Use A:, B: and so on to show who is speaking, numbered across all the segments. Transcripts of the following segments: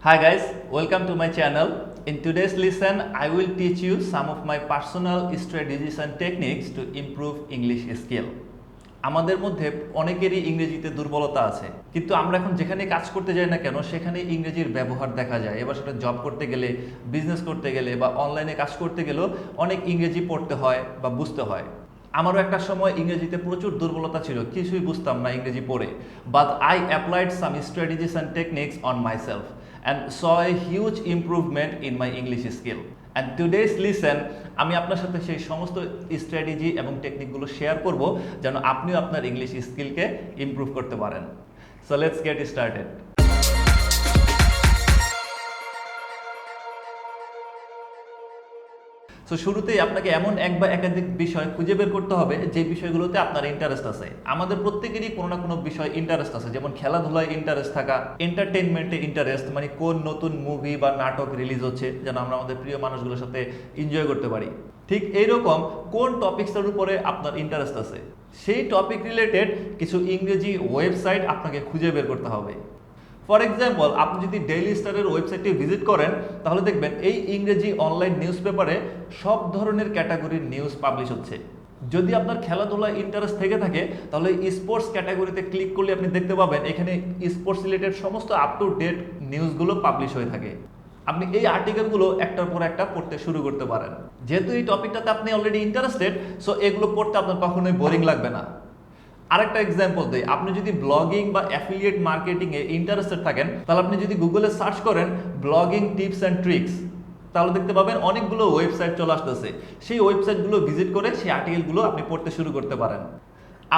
A: Hi guys, welcome to my channel. In today's lesson, I will teach you some of my personal strategies and techniques to improve English skill. আমাদের মধ্যে অনেকেরই ইংরেজিতে দুর্বলতা আছে, কিন্তু আমরা এখন যেখানে কাজ করতে যাই না কেন সেখানে ইংরেজির ব্যবহার দেখা যায়। এবার সেটা জব করতে গেলে, বিজনেস করতে গেলে বা অনলাইনে কাজ করতে গেলেও অনেক ইংরেজি পড়তে হয় বা বুঝতে হয়। আমারও একটা সময় ইংরেজিতে প্রচুর দুর্বলতা ছিল, কিছুই বুঝতাম না ইংরেজি পড়ে। But I applied some strategies and techniques on myself and saw a huge improvement in my English skill. And today's lesson আমি আপনার সাথে সেই সমস্ত স্ট্র্যাটেজি এবং টেকনিকগুলো শেয়ার করব যেন আপনিও আপনার ইংলিশ স্কিলকে ইমপ্রুভ করতে পারেন। So let's get started. So শুরুতেই আপনাকে এমন এক বা একাধিক বিষয় খুঁজে বের করতে হবে যে বিষয়গুলোতে আপনার ইন্টারেস্ট আছে। আমাদের প্রত্যেকেরই কোনো না কোনো বিষয় ইন্টারেস্ট আছে, যেমন খেলাধুলায় ইন্টারেস্ট থাকা, এন্টারটেইনমেন্টে ইন্টারেস্ট, মানে কোন নতুন মুভি বা নাটক রিলিজ হচ্ছে যেন আমরা আমাদের প্রিয় মানুষগুলোর সাথে এনজয় করতে পারি। ঠিক এইরকম কোন টপিকসের উপরে আপনার ইন্টারেস্ট আছে সেই টপিক রিলেটেড কিছু ইংরেজি ওয়েবসাইট আপনাকে খুঁজে বের করতে হবে। ফর এক্সাম্পল, আপনি যদি ডেইলি স্টারের ওয়েবসাইটটি ভিজিট করেন তাহলে দেখবেন এই ইংরেজি অনলাইন নিউজ পেপারে সব ধরনের ক্যাটাগরির নিউজ পাবলিশ হচ্ছে। যদি আপনার খেলাধুলায় ইন্টারেস্ট থেকে থাকে তাহলে স্পোর্টস ক্যাটাগরিতে ক্লিক করলে আপনি দেখতে পাবেন এখানে স্পোর্টস রিলেটেড সমস্ত আপ টু ডেট নিউজগুলো পাবলিশ হয়ে থাকে। আপনি এই আর্টিকেলগুলো একটার পর একটা পড়তে শুরু করতে পারেন। যেহেতু এই টপিকটাতে আপনি অলরেডি ইন্টারেস্টেড, সো এগুলো পড়তে আপনার কখনোই বোরিং লাগবে না। আরেকটা এক্সাম্পল দেই, আপনি যদি ব্লগিং বা অ্যাফিলিয়েট মার্কেটিং এ ইন্টারেস্টেড থাকেন তাহলে আপনি যদি গুগলে সার্চ করেন ব্লগিং টিপস অ্যান্ড ট্রিক্স তাহলে দেখতে পাবেন অনেকগুলো ওয়েবসাইট চলে আসতেছে। সেই ওয়েবসাইটগুলো ভিজিট করে সেই আর্টিকেলগুলো আপনি পড়তে শুরু করতে পারেন।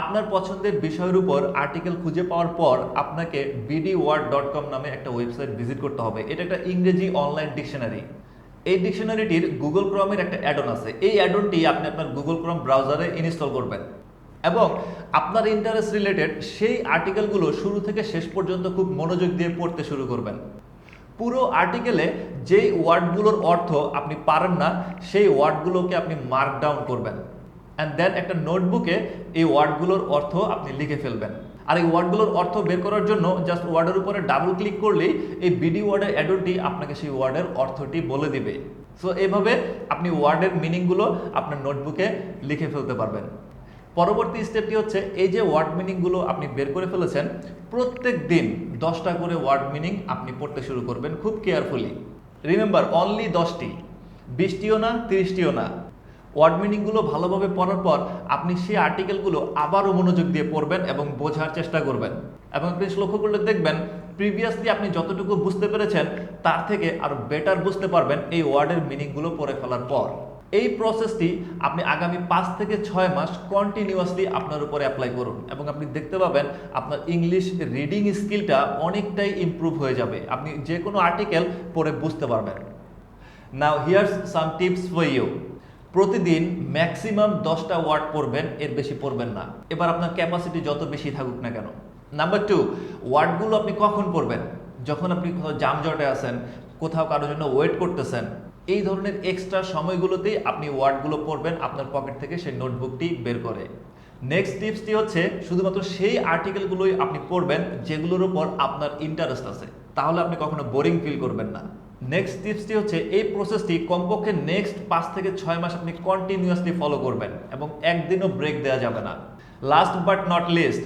A: আপনার পছন্দের বিষয়ের উপর আর্টিকেল খুঁজে পাওয়ার পর আপনাকে bdword.com নামে একটা ওয়েবসাইট ভিজিট করতে হবে। এটা একটা ইংরেজি অনলাইন ডিকশনারি। এই ডিকশনারিটির গুগল ক্রোমের একটা অ্যাড অন আছে। এই অ্যাড অনটি আপনি আপনার গুগল ক্রোম ব্রাউজারে ইনস্টল করবেন এবং আপনার ইন্টারেস্ট রিলেটেড সেই আর্টিকেলগুলো শুরু থেকে শেষ পর্যন্ত খুব মনোযোগ দিয়ে পড়তে শুরু করবেন। পুরো আর্টিকেলে যেই ওয়ার্ডগুলোর অর্থ আপনি পারেন না সেই ওয়ার্ডগুলোকে আপনি মার্ক ডাউন করবেন অ্যান্ড দেন একটা নোটবুকে এই ওয়ার্ডগুলোর অর্থ আপনি লিখে ফেলবেন। আর এই ওয়ার্ডগুলোর অর্থ বের করার জন্য জাস্ট ওয়ার্ডের উপরে ডাবল ক্লিক করলেই এই বিডি ওয়ার্ডের অ্যাডোটি আপনাকে সেই ওয়ার্ডের অর্থটি বলে দিবে। সো এভাবে আপনি ওয়ার্ডের মিনিংগুলো আপনার নোটবুকে লিখে ফেলতে পারবেন। পরবর্তী স্টেপটি হচ্ছে এই যে ওয়ার্ড মিনিংগুলো আপনি বের করে ফেলেছেন প্রত্যেক দিন 10টা করে ওয়ার্ড মিনিং আপনি পড়তে শুরু করবেন খুব কেয়ারফুলি। রিমেম্বার, অনলি 10টি, 20টিও না, 30টিও না। ওয়ার্ড মিনিংগুলো ভালোভাবে পড়ার পর আপনি সেই আর্টিকেলগুলো আবারও মনোযোগ দিয়ে পড়বেন এবং বোঝার চেষ্টা করবেন এবং আপনি লক্ষ্য করলে দেখবেন প্রিভিয়াসলি আপনি যতটুকু বুঝতে পেরেছেন তার থেকে আরও বেটার বুঝতে পারবেন এই ওয়ার্ডের মিনিংগুলো পড়ে ফেলার পর। এই প্রসেসটি আপনি আগামী 5 থেকে 6 মাস কন্টিনিউয়াসলি আপনার উপরে অ্যাপ্লাই করুন এবং আপনি দেখতে পাবেন আপনার ইংলিশ রিডিং স্কিলটা অনেকটাই ইমপ্রুভ হয়ে যাবে। আপনি যে কোনো আর্টিকেল পড়ে বুঝতে পারবেন। Now here's some tips for you. প্রতিদিন ম্যাক্সিমাম 10টা ওয়ার্ড পড়বেন, এর বেশি পড়বেন না। এবার আপনার ক্যাপাসিটি যত বেশি থাকুক না কেন। নাম্বার 2, ওয়ার্ডগুলো আপনি কখন পড়বেন? যখন আপনি কোথাও জামজটে আছেন, কোথাও কারোর জন্য ওয়েট করতেছেন, এই ধরনের এক্সট্রা সময়গুলোতেই আপনি ওয়ার্ডগুলো পড়বেন আপনার পকেট থেকে সেই নোটবুকটি বের করে। নেক্সট টিপসটি হচ্ছে শুধুমাত্র সেই আর্টিকেলগুলোই আপনি পড়বেন যেগুলোর উপর আপনার ইন্টারেস্ট আছে, তাহলে আপনি কখনো বোরিং ফিল করবেন না। নেক্সট টিপসটি হচ্ছে এই প্রসেসটি কমপক্ষে নেক্সট 5 থেকে 6 মাস আপনি কন্টিনিউয়াসলি ফলো করবেন এবং একদিনও ব্রেক দেওয়া যাবে না। লাস্ট বাট নট লিস্ট,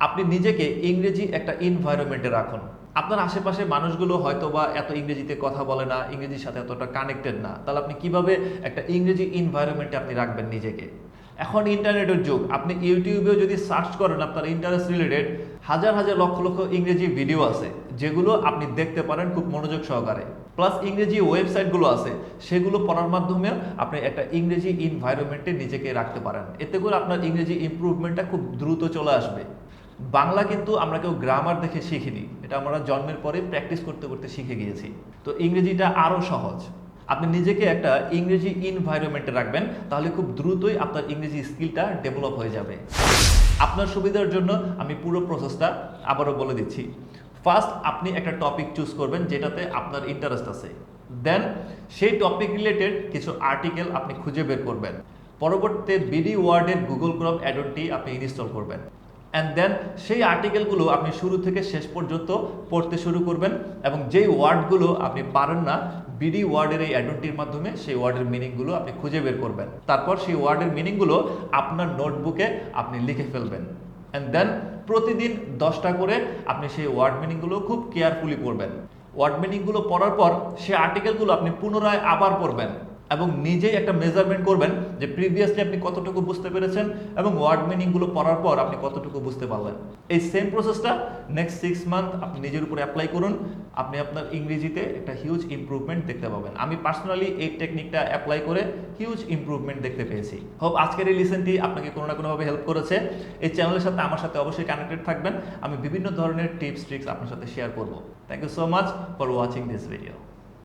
A: আপনি নিজেকে ইংরেজি একটা এনভায়রনমেন্টে রাখুন। আপনার আশেপাশে মানুষগুলো হয়তো বা এত ইংরেজিতে কথা বলে না, ইংরেজির সাথে এতটা কানেক্টেড না, তাহলে আপনি কিভাবে একটা ইংরেজি এনভায়রনমেন্টে আপনি রাখবেন নিজেকে? এখন ইন্টারনেটের যুগ, আপনি ইউটিউবেও যদি সার্চ করেন আপনার ইন্টারেস্ট রিলেটেড হাজার হাজার লক্ষ লক্ষ ইংরেজি ভিডিও আছে যেগুলো আপনি দেখতে পারেন খুব মনোযোগ সহকারে। প্লাস ইংরেজি ওয়েবসাইটগুলো আছে, সেগুলো পড়ার মাধ্যমেও আপনি একটা ইংরেজি এনভায়রনমেন্টে নিজেকে রাখতে পারেন। এতে করে আপনার ইংরেজি ইমপ্রুভমেন্টটা খুব দ্রুত চলে আসবে। বাংলা কিন্তু আমরা কেউ গ্রামার দেখে শিখিনি, এটা আমরা জন্মের পরে প্র্যাকটিস করতে করতে শিখে গিয়েছি। তো ইংরেজিটা আরও সহজ। আপনি নিজেকে একটা ইংরেজি এনভায়রনমেন্টে রাখবেন, তাহলে খুব দ্রুতই আপনার ইংরেজি স্কিলটা ডেভেলপ হয়ে যাবে। আপনার সুবিধার জন্য আমি পুরো প্রসেসটা আবারও বলে দিচ্ছি। ফার্স্ট, আপনি একটা টপিক চুজ করবেন যেটাতে আপনার ইন্টারেস্ট আছে। দেন সেই টপিক রিলেটেড কিছু আর্টিকেল আপনি খুঁজে বের করবেন। পরবর্তীতে বিডি ওয়ার্ডের গুগল ক্রোম অ্যাডনটি আপনি ইনস্টল করবেন। অ্যান্ড দেন সেই আর্টিকেলগুলো আপনি শুরু থেকে শেষ পর্যন্ত পড়তে শুরু করবেন এবং যেই ওয়ার্ডগুলো আপনি পারেন না বিডি ওয়ার্ডের এই অ্যাডনটির মাধ্যমে সেই ওয়ার্ডের মিনিংগুলো আপনি খুঁজে বের করবেন। তারপর সেই ওয়ার্ডের মিনিংগুলো আপনার নোটবুকে আপনি লিখে ফেলবেন অ্যান্ড দেন প্রতিদিন 10টা করে আপনি সেই ওয়ার্ড মিনিংগুলো খুব কেয়ারফুলি পড়বেন। ওয়ার্ড মিনিংগুলো পড়ার পর সেই আর্টিকেলগুলো আপনি পুনরায় আবার পড়বেন এবং নিজেই একটা মেজারমেন্ট করবেন যে প্রিভিয়াসলি আপনি কতটুকু বুঝতে পেরেছেন এবং ওয়ার্ড মিনিংগুলো পড়ার পর আপনি কতটুকু বুঝতে পারলেন। এই সেম প্রসেসটা নেক্সট 6 মান্থ আপনি নিজের উপরে অ্যাপ্লাই করুন, আপনি আপনার ইংরেজিতে একটা হিউজ ইমপ্রুভমেন্ট দেখতে পাবেন। আমি পার্সোনালি এই টেকনিকটা অ্যাপ্লাই করে হিউজ ইমপ্রুভমেন্ট দেখতে পেয়েছি। হোপ আজকের এই লিসেনটি আপনাকে কোনো না কোনোভাবে হেল্প করেছে। এই চ্যানেলের সাথে আমার সাথে অবশ্যই কানেক্টেড থাকবেন। আমি বিভিন্ন ধরনের টিপস ট্রিক্স আপনার সাথে শেয়ার করব। Thank you so much for watching this video.